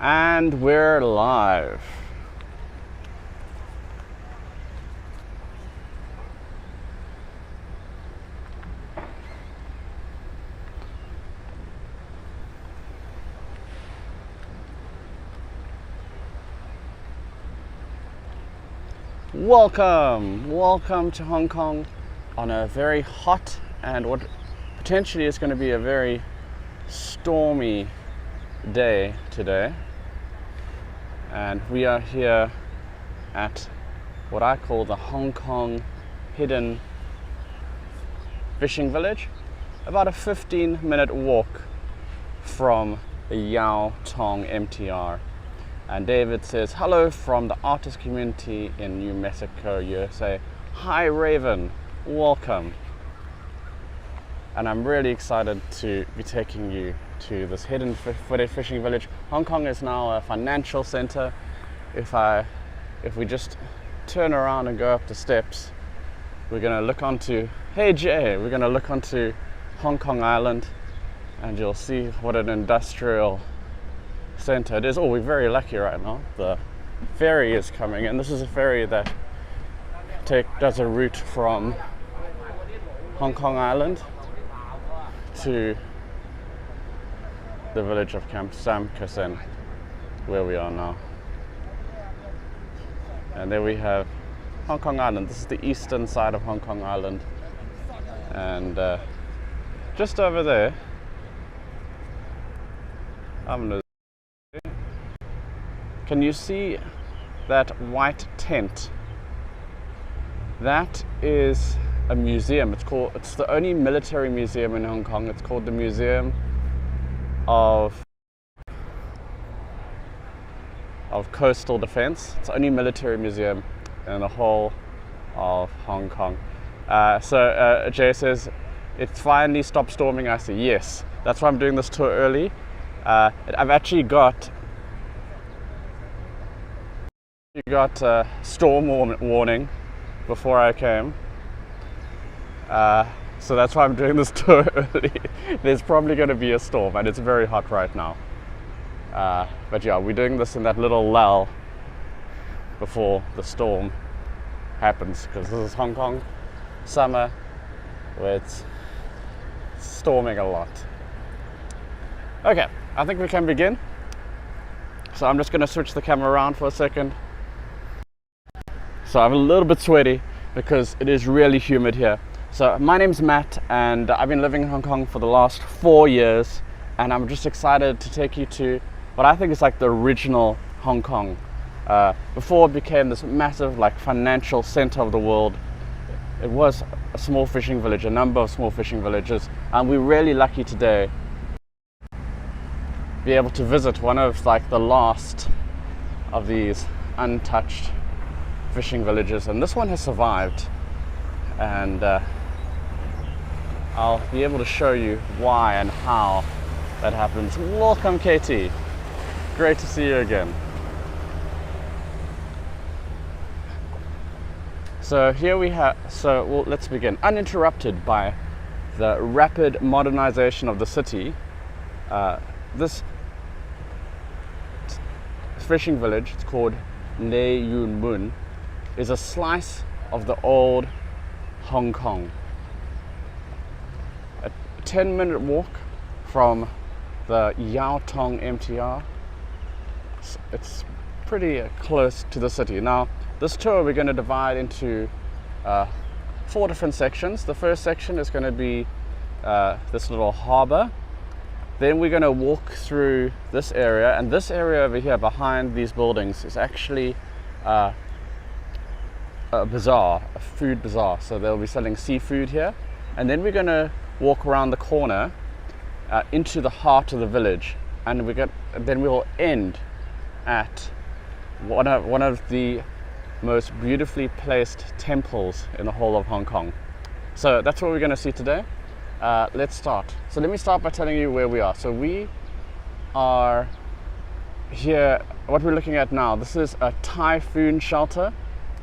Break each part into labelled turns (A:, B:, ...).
A: And we're live. Welcome to Hong Kong on a very hot and what potentially is going to be a very stormy day today. And we are here at what I call the Hong Kong Hidden Fishing Village, about a 15-minute walk from the Yau Tong MTR. And David says, hello from the artist community in New Mexico, USA. Hi Raven, welcome. And I'm really excited to be taking you to this hidden fishing village. Hong Kong is now a financial center. If we just turn around and go up the steps, we're gonna look onto, hey Jay, we're gonna look onto Hong Kong Island, and you'll see what an industrial center it is. Oh, we're very lucky right now. The ferry is coming, and this is a ferry that does a route from Hong Kong Island to the village of Camp Sam Kasen, where we are now. And there we have Hong Kong Island. This is the eastern side of Hong Kong Island, and just over there, can you see that white tent? That is a museum. It's the only military museum in Hong Kong. It's called the Museum of Coastal Defense. It's the only military museum in the whole of Hong Kong. So Jay says, it's finally stopped storming. I say, yes. That's why I'm doing this tour early. I've actually got a storm warning before I came. So that's why I'm doing this tour early. There's probably going to be a storm, and it's very hot right now. But yeah, we're doing this in that little lull before the storm happens, because this is Hong Kong summer, where it's storming a lot. Okay, I think we can begin. So I'm just going to switch the camera around for a second. So I'm a little bit sweaty because it is really humid here. So my name's Matt, and I've been living in Hong Kong for the last 4 years, and I'm just excited to take you to what I think is like the original Hong Kong. Before it became this massive financial center of the world, it was a small fishing village, a number of small fishing villages, and we're really lucky today to be able to visit one of the last of these untouched fishing villages, and this one has survived, and I'll be able to show you why and how that happens. Welcome, Katie. Great to see you again. So here we have, let's begin. Uninterrupted by the rapid modernization of the city, this fishing village, it's called Lei Yue Mun, is a slice of the old Hong Kong. A 10-minute walk from the Yau Tong MTR. It's pretty close to the city. Now, this tour we're going to divide into 4 different sections. The first section is going to be this little harbour. Then we're going to walk through this area, and this area over here behind these buildings is actually a bazaar, a food bazaar. So they'll be selling seafood here, and then we're going to walk around the corner into the heart of the village, and then we'll end at one of the most beautifully placed temples in the whole of Hong Kong. So that's what we're going to see today. Let's start. So let me start by telling you where we are. So we are here, what we're looking at now, this is a typhoon shelter,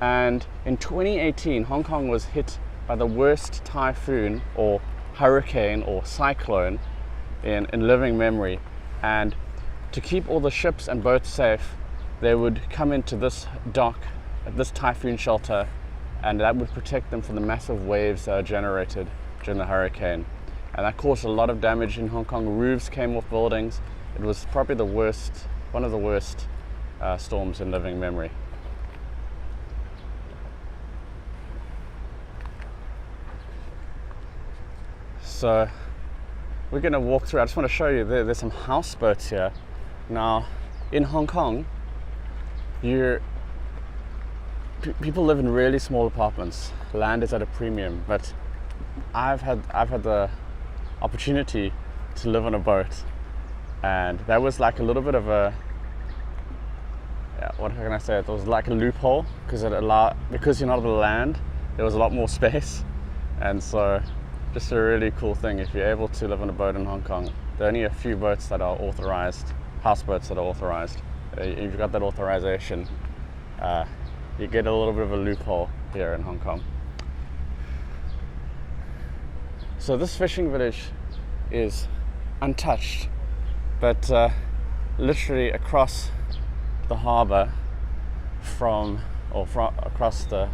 A: and in 2018 Hong Kong was hit by the worst typhoon or hurricane or cyclone in living memory, and to keep all the ships and boats safe, they would come into this dock at this typhoon shelter, and that would protect them from the massive waves that are generated during the hurricane. And that caused a lot of damage in Hong Kong. Roofs came off buildings. It was probably the worst, one of the worst storms in living memory. So we're going to walk through. I just want to show you, there's some houseboats here. Now, in Hong Kong, people live in really small apartments. Land is at a premium, but I've had the opportunity to live on a boat, and that was like a little bit of a, what can I say? It was like a loophole because you're not on the land, there was a lot more space, and so just a really cool thing if you're able to live on a boat in Hong Kong. There are only a few boats that are authorized, houseboats that are authorized. You've got that authorization. You get a little bit of a loophole here in Hong Kong. So this fishing village is untouched, but literally across the harbour across the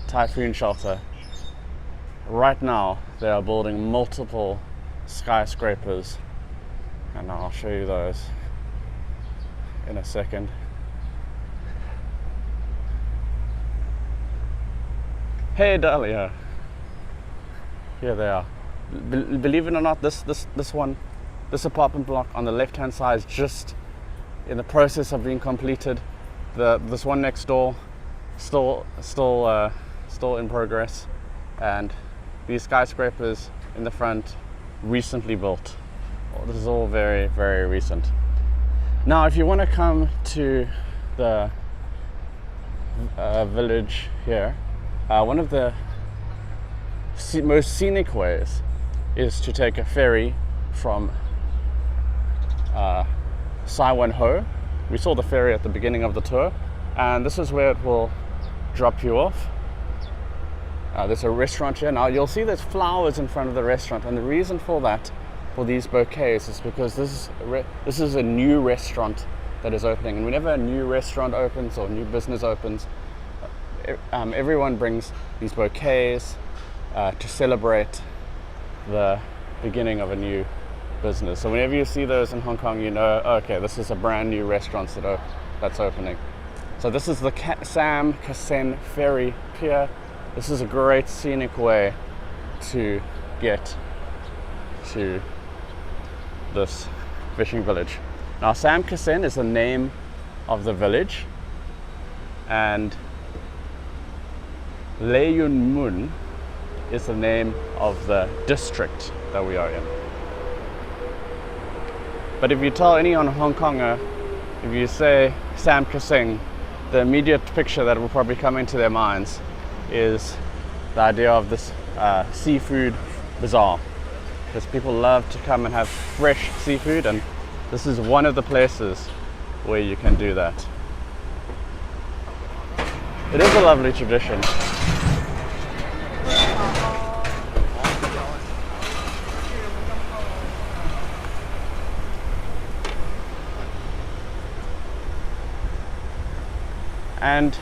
A: typhoon shelter, right now they are building multiple skyscrapers, and I'll show you those in a second. Hey Dahlia, here they are. Believe it or not, this apartment block on the left hand side is just in the process of being completed. This one next door still in progress, and these skyscrapers in the front recently built. This is all very, very recent. Now if you want to come to the village here, one of the most scenic ways is to take a ferry from Sai Wan Ho. We saw the ferry at the beginning of the tour, and this is where it will drop you off. There's a restaurant here. Now you'll see there's flowers in front of the restaurant, and the reason for that, for these bouquets, is because this is a new restaurant that is opening, and whenever a new restaurant opens or new business opens, everyone brings these bouquets to celebrate the beginning of a new business. So whenever you see those in Hong Kong, you know, okay, this is a brand new restaurant that's opening. So this is the Sam Kasen Ferry Pier. This is a great scenic way to get to this fishing village. Now Sam Kasen is the name of the village, and Lei Yue Mun is the name of the district that we are in. But if you tell any Hong Konger, if you say Sam Kasen, the immediate picture that will probably come into their minds is the idea of this seafood bazaar, because people love to come and have fresh seafood, and this is one of the places where you can do that. It is a lovely tradition. And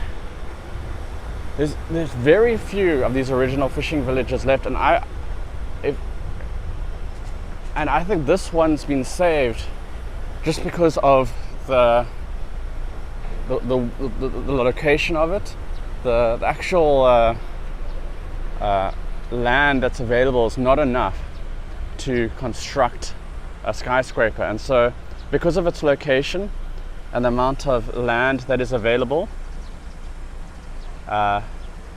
A: there's very few of these original fishing villages left, and I think this one's been saved just because of the location of it. The actual land that's available is not enough to construct a skyscraper, and so because of its location and the amount of land that is available,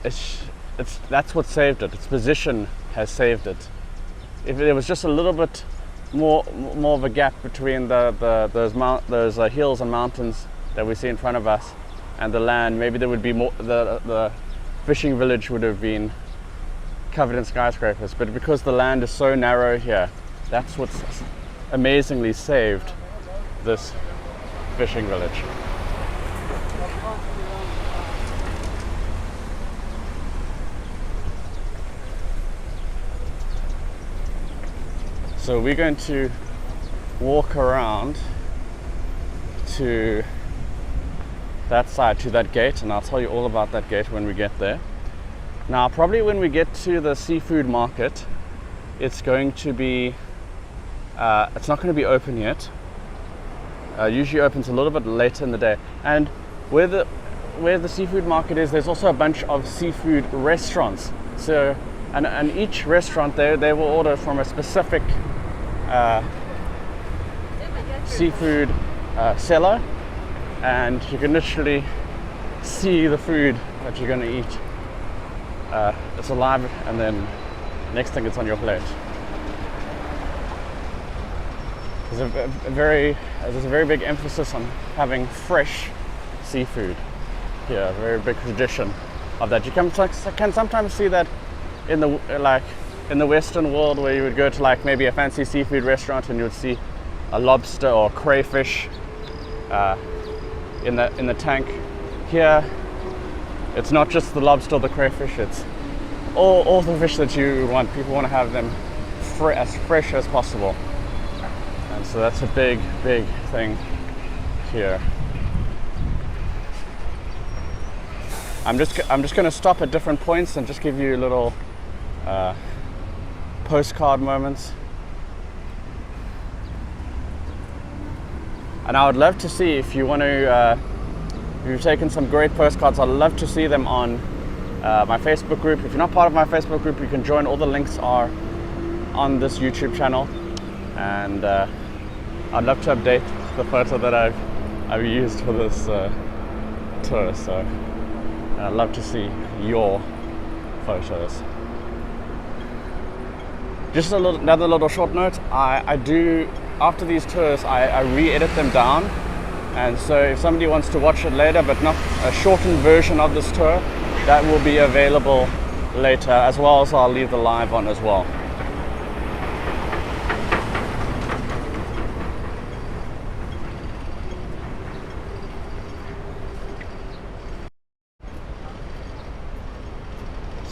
A: that's what saved it. Its position has saved it. If there was just a little bit more of a gap between those hills and mountains that we see in front of us and the land, maybe there would be more. The fishing village would have been covered in skyscrapers. But because the land is so narrow here, that's what's amazingly saved this fishing village. So we're going to walk around to that side, to that gate, and I'll tell you all about that gate when we get there. Now, probably when we get to the seafood market, it's going to be, it's not going to be open yet. Usually opens a little bit later in the day. And where the seafood market is, there's also a bunch of seafood restaurants. So, and each restaurant they will order from a specific seafood seller, and you can literally see the food that you're going to eat. It's alive, and then next thing it's on your plate. There's a very big emphasis on having fresh seafood here. A very big tradition of that. You can sometimes see that in the Western world, where you would go to like maybe a fancy seafood restaurant and you would see a lobster or crayfish in the tank. Here, it's not just the lobster or the crayfish, it's all the fish that you want. People want to have them as fresh as possible. And so that's a big thing here. I'm just going to stop at different points and just give you little postcard moments. And I would love to see if you want to, if you've taken some great postcards, I'd love to see them on my Facebook group. If you're not part of my Facebook group, you can join. All the links are on this YouTube channel. And I'd love to update the photo that I've used for this tour. So I'd love to see your photos. Just another little short note. I do, after these tours, I re-edit them down, and so if somebody wants to watch it later but not a shortened version of this tour, that will be available later, as well as I'll leave the live on as well.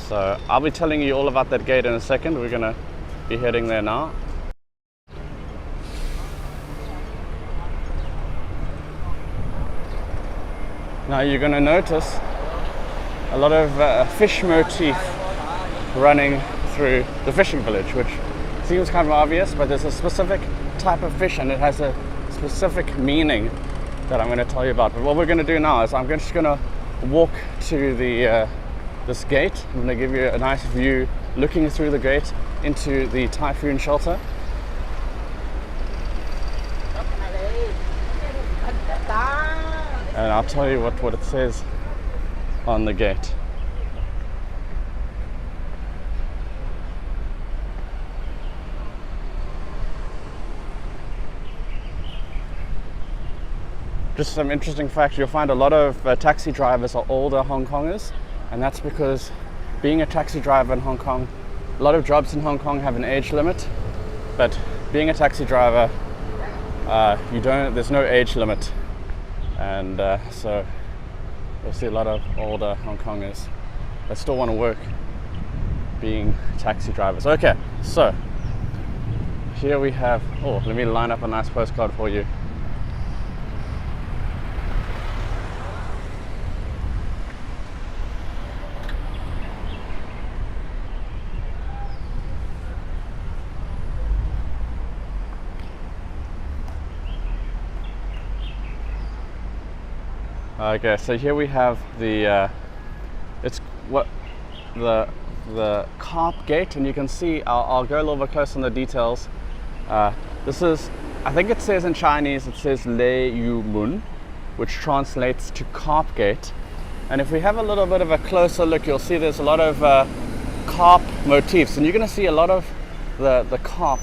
A: So I'll be telling you all about that gate in a second. We're gonna be heading there now. Now you're going to notice a lot of fish motif running through the fishing village, which seems kind of obvious, but there's a specific type of fish and it has a specific meaning that I'm going to tell you about. But what we're going to do now is I'm just going to walk to the this gate. I'm going to give you a nice view looking through the gate into the typhoon shelter. And I'll tell you what it says on the gate. Just some interesting facts. You'll find a lot of taxi drivers are older Hong Kongers, and that's because being a taxi driver in Hong Kong, a lot of jobs in Hong Kong have an age limit, but being a taxi driver, there's no age limit. And so you'll see a lot of older Hong Kongers that still want to work being taxi drivers. Okay, so here we have, let me line up a nice postcard for you. Okay, so here we have the the carp gate, and you can see, I'll go a little bit closer on the details. This is, I think it says in Chinese, it says Lei Yue Mun, which translates to carp gate. And if we have a little bit of a closer look, you'll see there's a lot of carp motifs, and you're going to see a lot of the carp,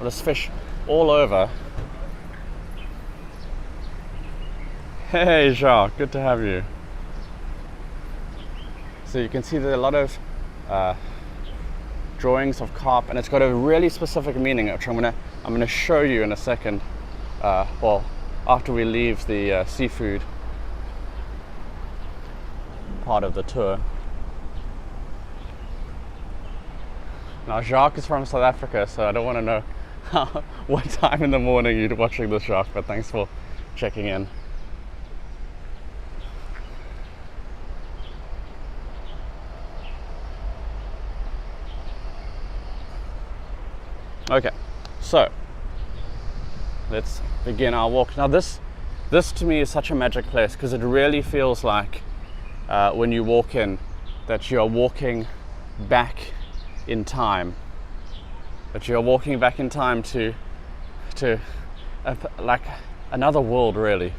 A: this fish all over. Hey Jacques, good to have you. So you can see there's a lot of drawings of carp, and it's got a really specific meaning, which I'm gonna show you in a second. Well, after we leave the seafood part of the tour. Now Jacques is from South Africa, so I don't want to know what time in the morning you're watching the shark, but thanks for checking in. Okay, so let's begin our walk. Now this to me is such a magic place because it really feels like when you walk in that you're walking back in time. That you're walking back in time to like another world, really.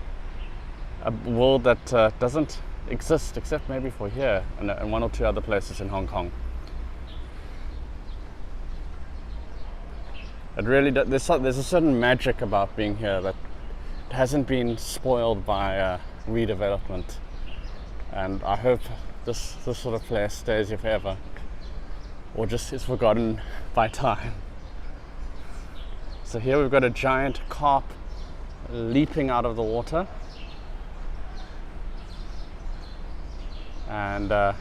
A: A world that doesn't exist except maybe for here and one or two other places in Hong Kong. It really there's a certain magic about being here that hasn't been spoiled by redevelopment, and I hope this sort of place stays here forever, or just is forgotten by time. So here we've got a giant carp leaping out of the water, and I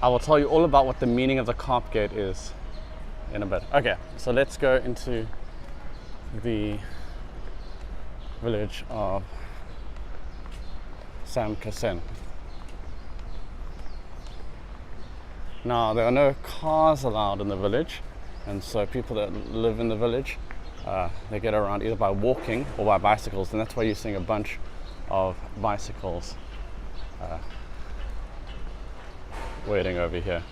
A: will tell you all about what the meaning of the carp gate is in a bit. Okay, so let's go into the village of Sam Kasen. Now there are no cars allowed in the village, and so people that live in the village they get around either by walking or by bicycles, and that's why you're seeing a bunch of bicycles waiting over here.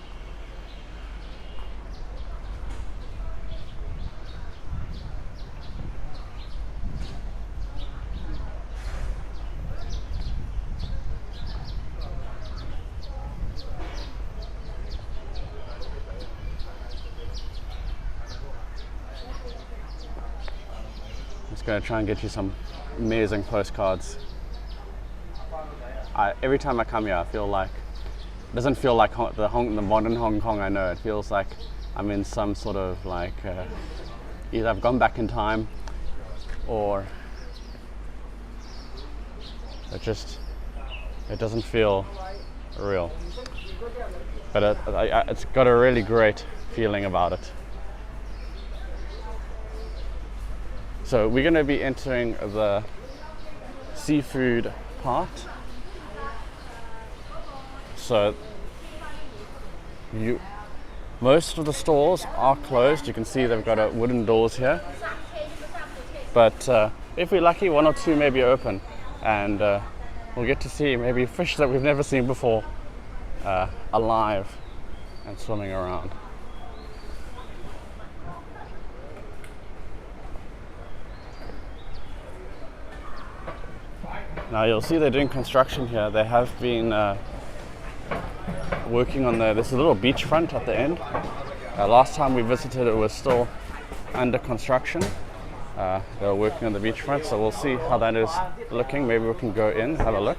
A: Going to try and get you some amazing postcards. Every time I come here, I feel like it doesn't feel like the modern Hong Kong I know. It feels like I'm in some sort of like either I've gone back in time, or it doesn't feel real. But it's got a really great feeling about it. So we're going to be entering the seafood part. So most of the stores are closed. You can see they've got wooden doors here. But if we're lucky, one or two may be open, and we'll get to see maybe fish that we've never seen before alive and swimming around. Now you'll see they're doing construction here. They have been working on there's a little beachfront at the end. Last time we visited, it was still under construction. They were working on the beachfront, so we'll see how that is looking. Maybe we can go in, have a look.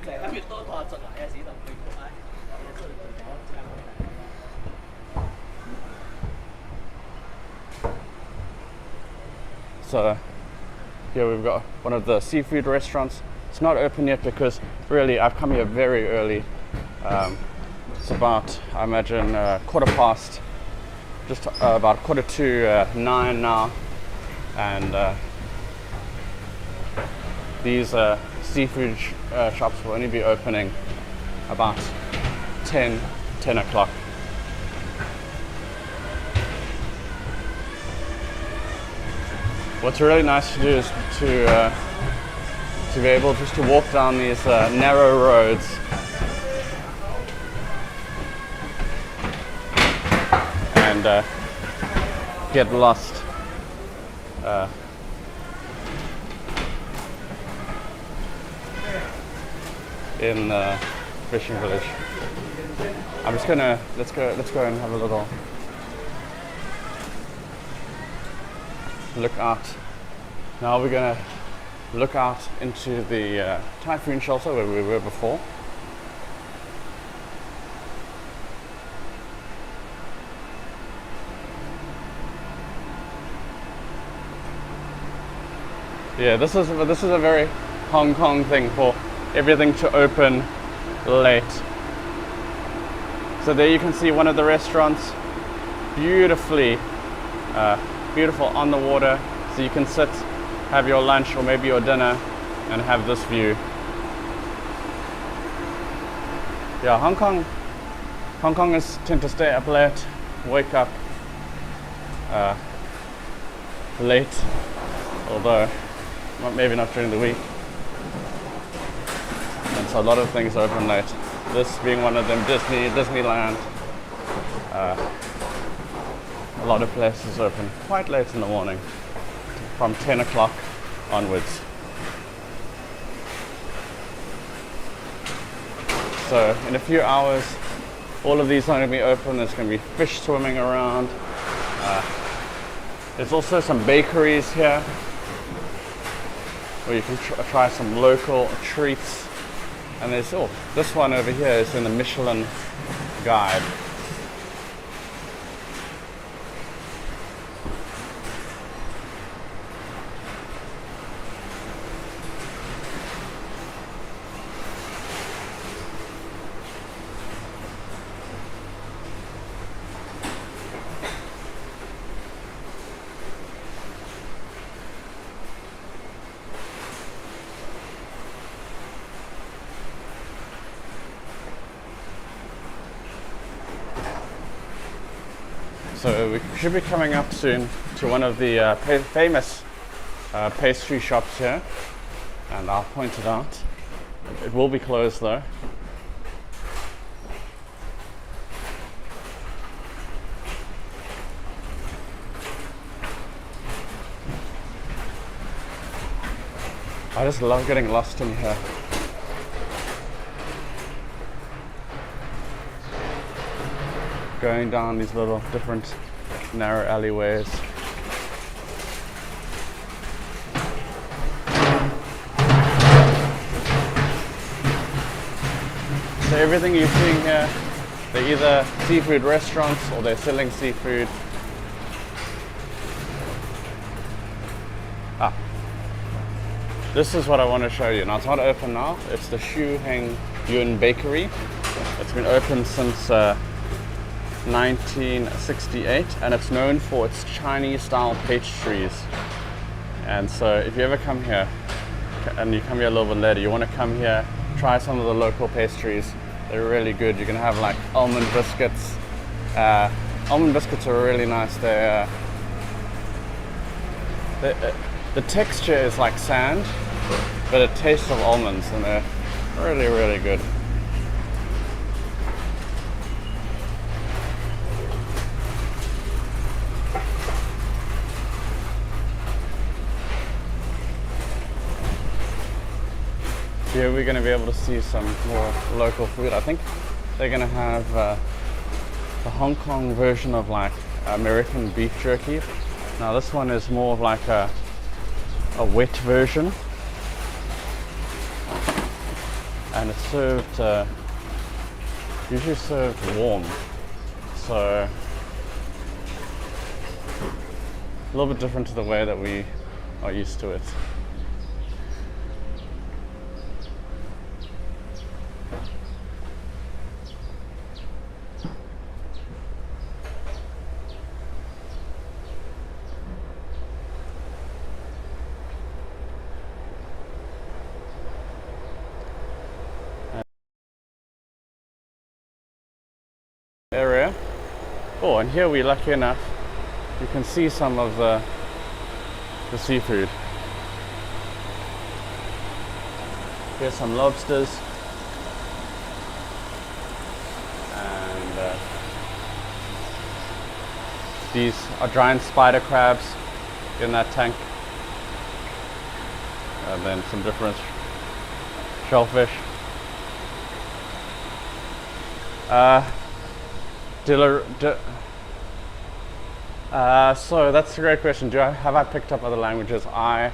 A: So here we've got one of the seafood restaurants. It's not open yet because really I've come here very early. It's about, I imagine, about 9:15 now, and these seafood shops will only be opening about 10 o'clock. What's really nice to do is to be able just to walk down these narrow roads and get lost in the fishing village. I'm just gonna let's go and have a little look out. Now we're gonna look out into the typhoon shelter where we were before. Yeah, this is a very Hong Kong thing for everything to open late. So there you can see one of the restaurants, beautifully beautiful on the water, so you can sit, have your lunch or maybe your dinner, and have this view. Yeah, Hong Kongers tend to stay up late, wake up late, although maybe not during the week. And so a lot of things open late. This being one of them, Disneyland. A lot of places open quite late in the morning, from 10 o'clock onwards. So in a few hours, all of these are going to be open. There's going to be fish swimming around. There's also some bakeries here where you can try some local treats. And there's, oh, this one over here is in the Michelin guide. So we should be coming up soon to one of the famous pastry shops here, and I'll point it out. It will be closed though. I just love getting lost in here. Going down these little different narrow alleyways. So everything you're seeing here, they're either seafood restaurants or they're selling seafood. This is what I want to show you. Now it's not open now. It's the Shu Heng Yun Bakery. It's been open since 1968, and it's known for its Chinese style pastries. And so if you ever come here, and you come here a little bit later, you want to come here, try some of the local pastries. They're really good. You can have like almond biscuits. Almond biscuits are really nice. The texture is like sand, but it tastes of almonds, and they're really, really good. Here we're going to be able to see some more local food. I think they're going to have the Hong Kong version of like American beef jerky. Now this one is more of like a wet version, and it's served usually served warm, so a little bit different to the way that we are used to it. Area. Oh, and here we're lucky enough, you can see some of the seafood. Here's some lobsters, and these are giant spider crabs in that tank, and then some different shellfish. So that's a great question. Have I picked up other languages? I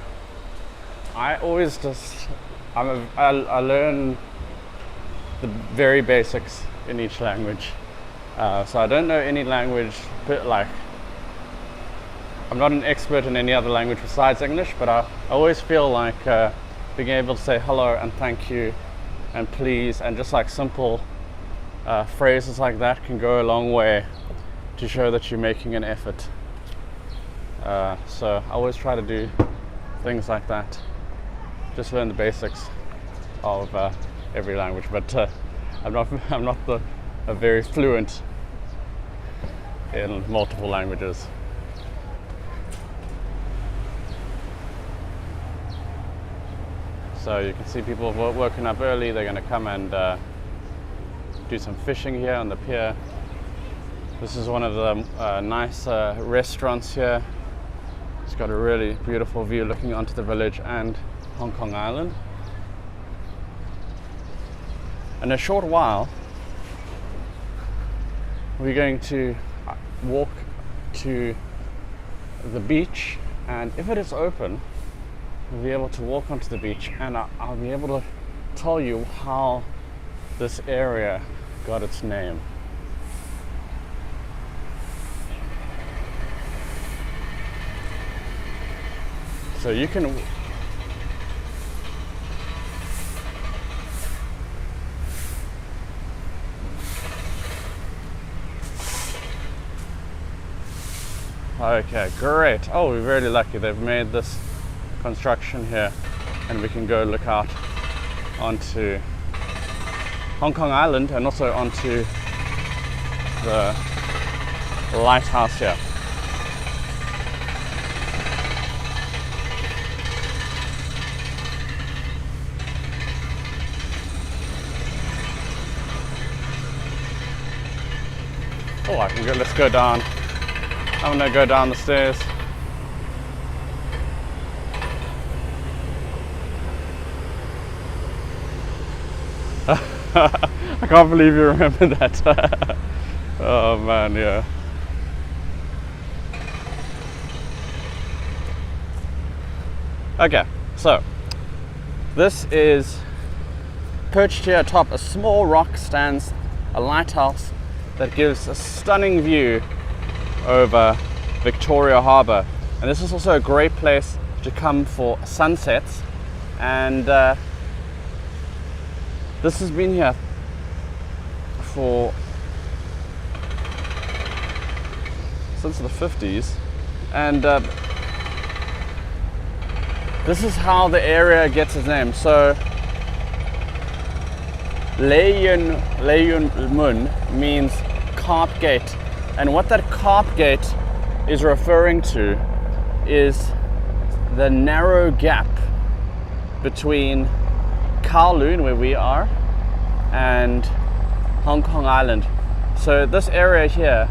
A: always just I learn the very basics in each language. So I don't know any language, but like I'm not an expert in any other language besides English. But I always feel like being able to say hello and thank you and please and just like simple phrases like that can go a long way to show that you're making an effort. So I always try to do things like that, just learn the basics of every language. But I'm not very fluent in multiple languages. So you can see people woken up early. They're going to come and do some fishing here on the pier. This is one of the nice restaurants here. It's got a really beautiful view looking onto the village and Hong Kong Island. In a short while, we're going to walk to the beach, and if it is open, we'll be able to walk onto the beach, and I'll be able to tell you how this area got its name. So you can okay, great. Oh, we're really lucky. They've made this construction here, and we can go look out onto Hong Kong Island and also onto the lighthouse here. Oh, I can go. Let's go down. I'm gonna go down the stairs. I can't believe you remember that. Oh man, yeah. Okay, so this is perched here atop a small rock stands a lighthouse that gives a stunning view over Victoria Harbour, and this is also a great place to come for sunsets. And this has been here for since the 50s, and this is how the area gets its name. So Lei Yue Mun means carp gate, and what that carp gate is referring to is the narrow gap between Kowloon, where we are, and Hong Kong Island. So this area here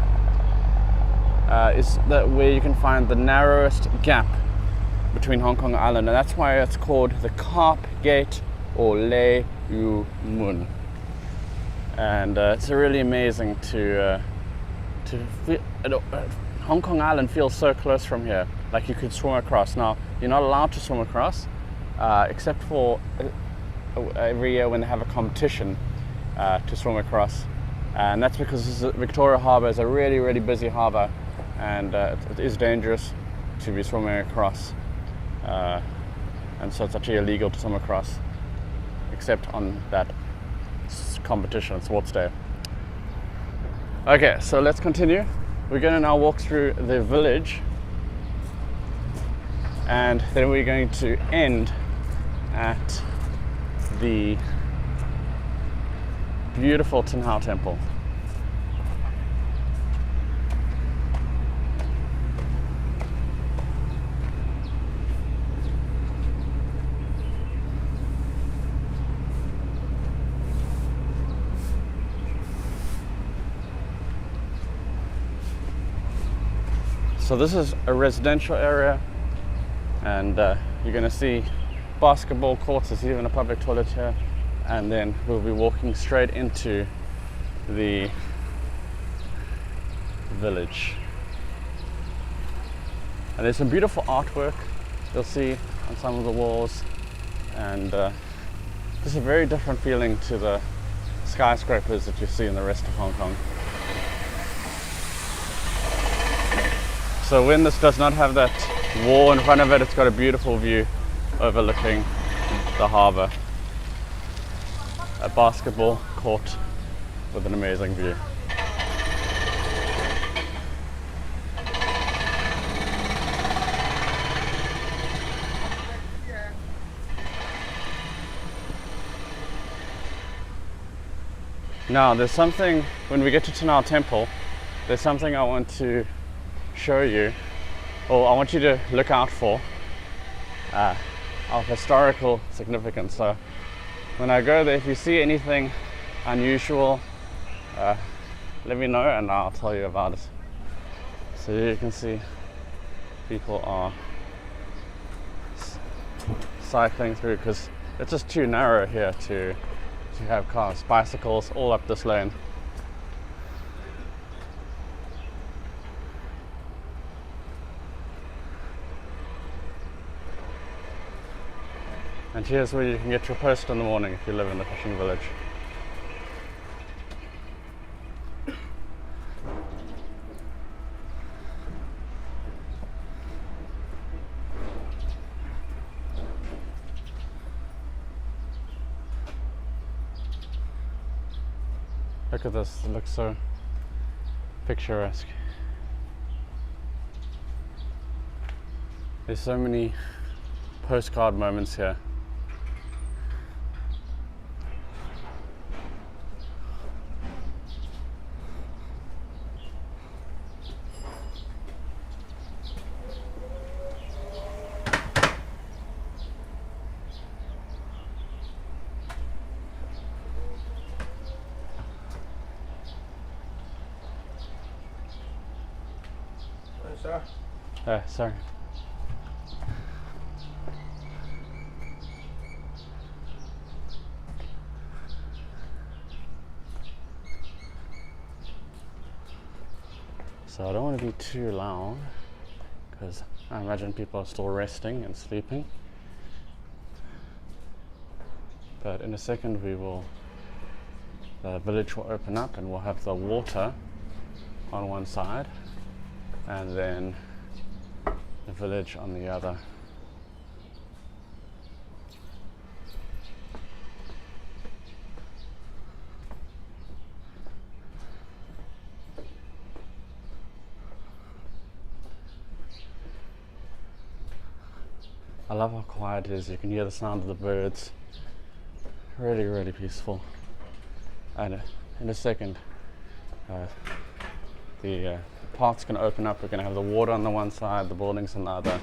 A: is where you can find the narrowest gap between Hong Kong Island, and that's why it's called the Carp Gate or Lei Yue Mun. And it's really amazing to feel, Hong Kong Island feels so close from here, like you could swim across. Now, you're not allowed to swim across, except for every year when they have a competition to swim across, and that's because Victoria Harbour is a really, really busy harbour, and it is dangerous to be swimming across, and so it's actually illegal to swim across, except on that competition, sports day. Okay, so let's continue. We're going to now walk through the village, and then we're going to end at the beautiful Tin Hau Temple. So this is a residential area, and you're going to see basketball courts. There's even a public toilet here, and then we'll be walking straight into the village. And there's some beautiful artwork you'll see on some of the walls, and just a very different feeling to the skyscrapers that you see in the rest of Hong Kong. So when this does not have that wall in front of it, it's got a beautiful view overlooking the harbour. A basketball court with an amazing view. Now there's something, when we get to Tanao Temple, there's something I want to show you, or I want you to look out for, of historical significance. So when I go there, if you see anything unusual, let me know and I'll tell you about it. So you can see people are cycling through because it's just too narrow here to have cars, bicycles all up this lane. And here's where you can get your post in the morning if you live in the fishing village. Look at this, it looks so picturesque. There's so many postcard moments here. Sorry. So I don't want to be too loud because I imagine people are still resting and sleeping. But in a second the village will open up and we'll have the water on one side and then the village on the other. I love how quiet it is. You can hear the sound of the birds. Really, really peaceful. And in a second, the park's going to open up. We're going to have the water on the one side, the buildings on the other,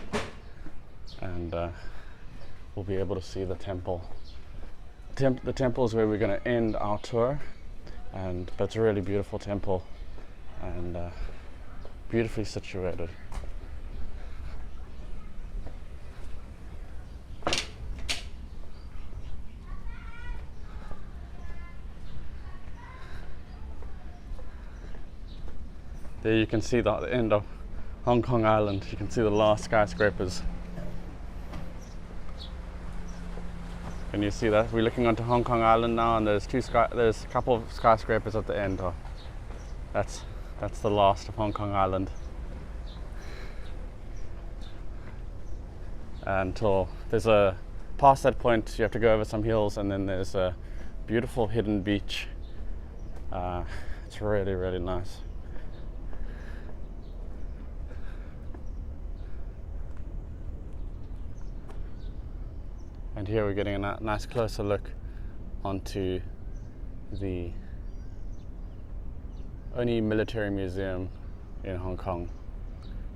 A: and we'll be able to see the temple. The temple is where we're going to end our tour, but it's a really beautiful temple and beautifully situated. There you can see the end of Hong Kong Island. You can see the last skyscrapers. Can you see that? We're looking onto Hong Kong Island now, and there's a couple of skyscrapers at the end. That's the last of Hong Kong Island. Until past that point, you have to go over some hills, and then there's a beautiful hidden beach. It's really, really nice. And here we're getting a nice closer look onto the only military museum in Hong Kong,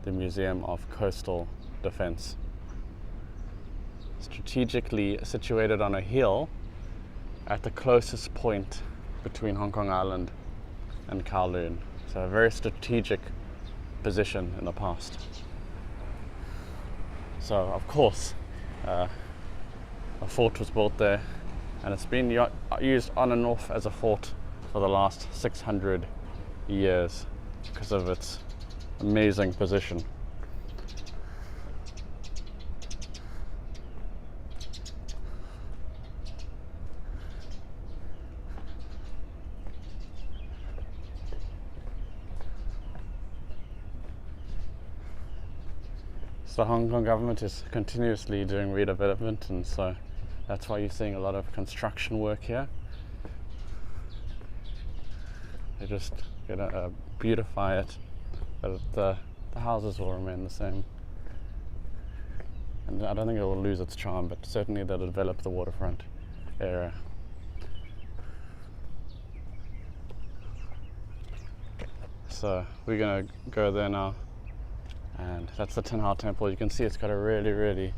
A: the Museum of Coastal Defense. Strategically situated on a hill at the closest point between Hong Kong Island and Kowloon. So a very strategic position in the past. So of course, a fort was built there, and it's been used on and off as a fort for the last 600 years because of its amazing position. So the Hong Kong government is continuously doing redevelopment, and so that's why you're seeing a lot of construction work here. They just gonna beautify it, but the houses will remain the same. And I don't think it will lose its charm, but certainly they'll develop the waterfront area. So we're gonna go there now, and that's the Tin Hao Temple. You can see it's got a really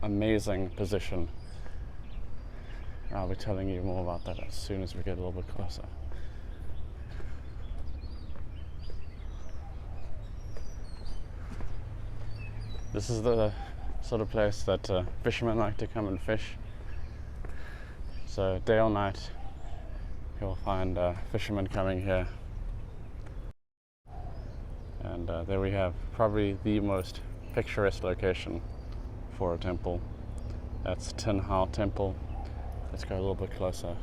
A: amazing position. I'll be telling you more about that as soon as we get a little bit closer. This is the sort of place that fishermen like to come and fish. So day or night, you'll find fishermen coming here. And there we have probably the most picturesque location for a temple. That's Tin Hao Temple. Let's go a little bit closer.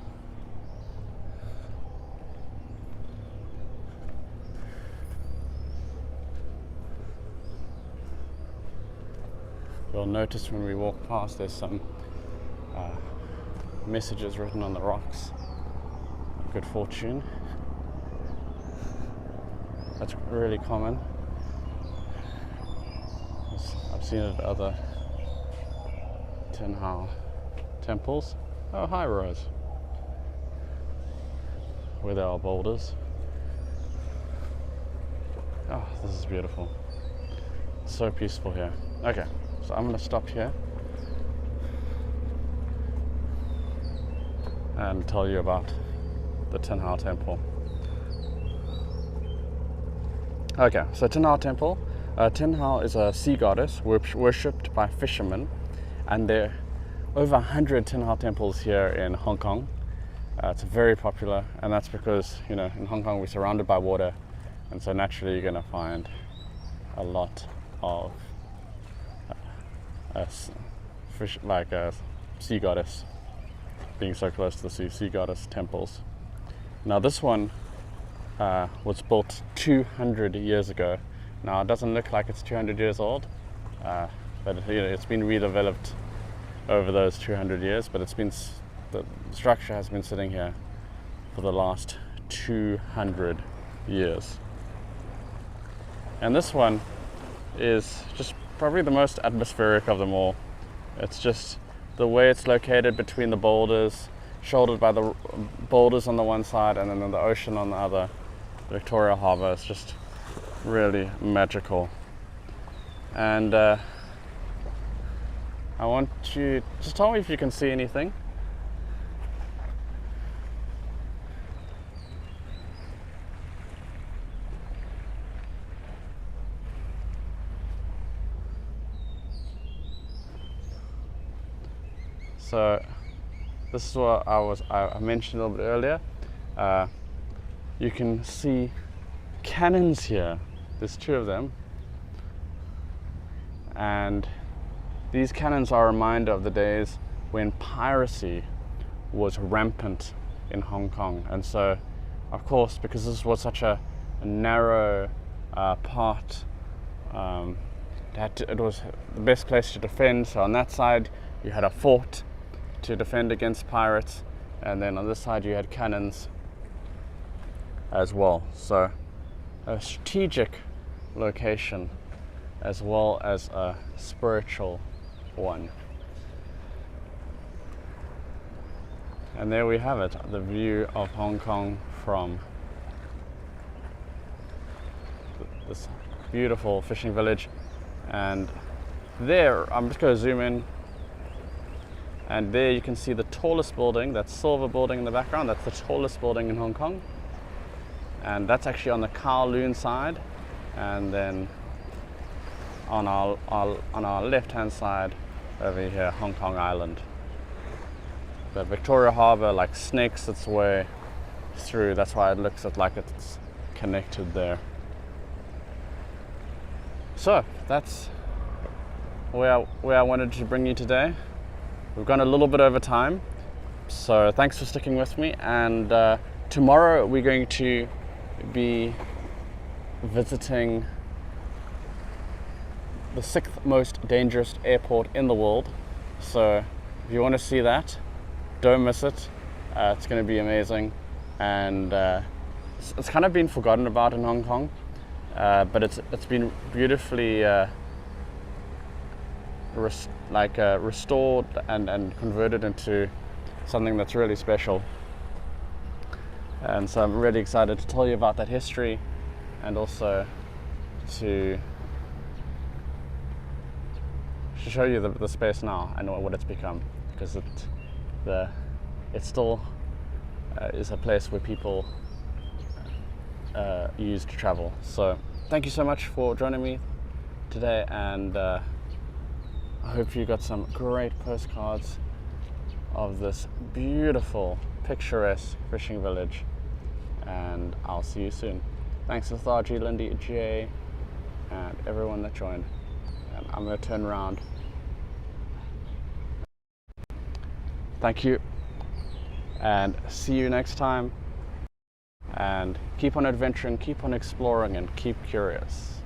A: You'll notice when we walk past there's some messages written on the rocks. Good fortune. That's really common. I've seen it at other Tin Hao temples. Oh, hi Rose. Where there are boulders. Oh, this is beautiful. So peaceful here. Okay, so I'm gonna stop here and tell you about the Tin Hao Temple. Okay, so Tin Hao Temple. Tin Hao is a sea goddess worshipped by fishermen, and there are over 100 Tin Hao temples here in Hong Kong. It's very popular, and that's because, you know, in Hong Kong we're surrounded by water, and so naturally you're going to find a lot of fish, like a sea goddess, being so close to the sea goddess temples. Now this one was built 200 years ago. Now it doesn't look like it's 200 years old, but it's been redeveloped over those 200 years, but the structure has been sitting here for the last 200 years. And this one is just probably the most atmospheric of them all. It's just the way it's located between the boulders, shouldered by the boulders on the one side and then the ocean on the other, Victoria Harbour. It's just really magical. And I want you, just tell me if you can see anything. So this is what I mentioned a little bit earlier. You can see cannons here. There's 2 of them. And these cannons are a reminder of the days when piracy was rampant in Hong Kong. And so, of course, because this was such a narrow part, it was the best place to defend. So on that side, you had a fort to defend against pirates, and then on this side you had cannons as well. So a strategic location as well as a spiritual one. And there we have it, the view of Hong Kong from this beautiful fishing village. And there, I'm just going to zoom in, and there you can see the tallest building, that silver building in the background. That's the tallest building in Hong Kong, and that's actually on the Kowloon side. And then on our left hand side over here, Hong Kong Island. The Victoria Harbour like snakes its way through. That's why it looks like it's connected there. So that's where I wanted to bring you today. We've gone a little bit over time, so thanks for sticking with me. And tomorrow we're going to be visiting the 6th most dangerous airport in the world. So if you want to see that, don't miss it. It's going to be amazing, and it's kind of been forgotten about in Hong Kong, but it's been beautifully restored and converted into something that's really special. And so I'm really excited to tell you about that history and also to show you the space now and what it's become, because it still is a place where people use to travel. So thank you so much for joining me today, and I hope you got some great postcards of this beautiful, picturesque fishing village, and I'll see you soon. Thanks to Tharji, Lindy, Jay, and everyone that joined. And I'm going to turn around. Thank you, and see you next time. And keep on adventuring, keep on exploring, and keep curious.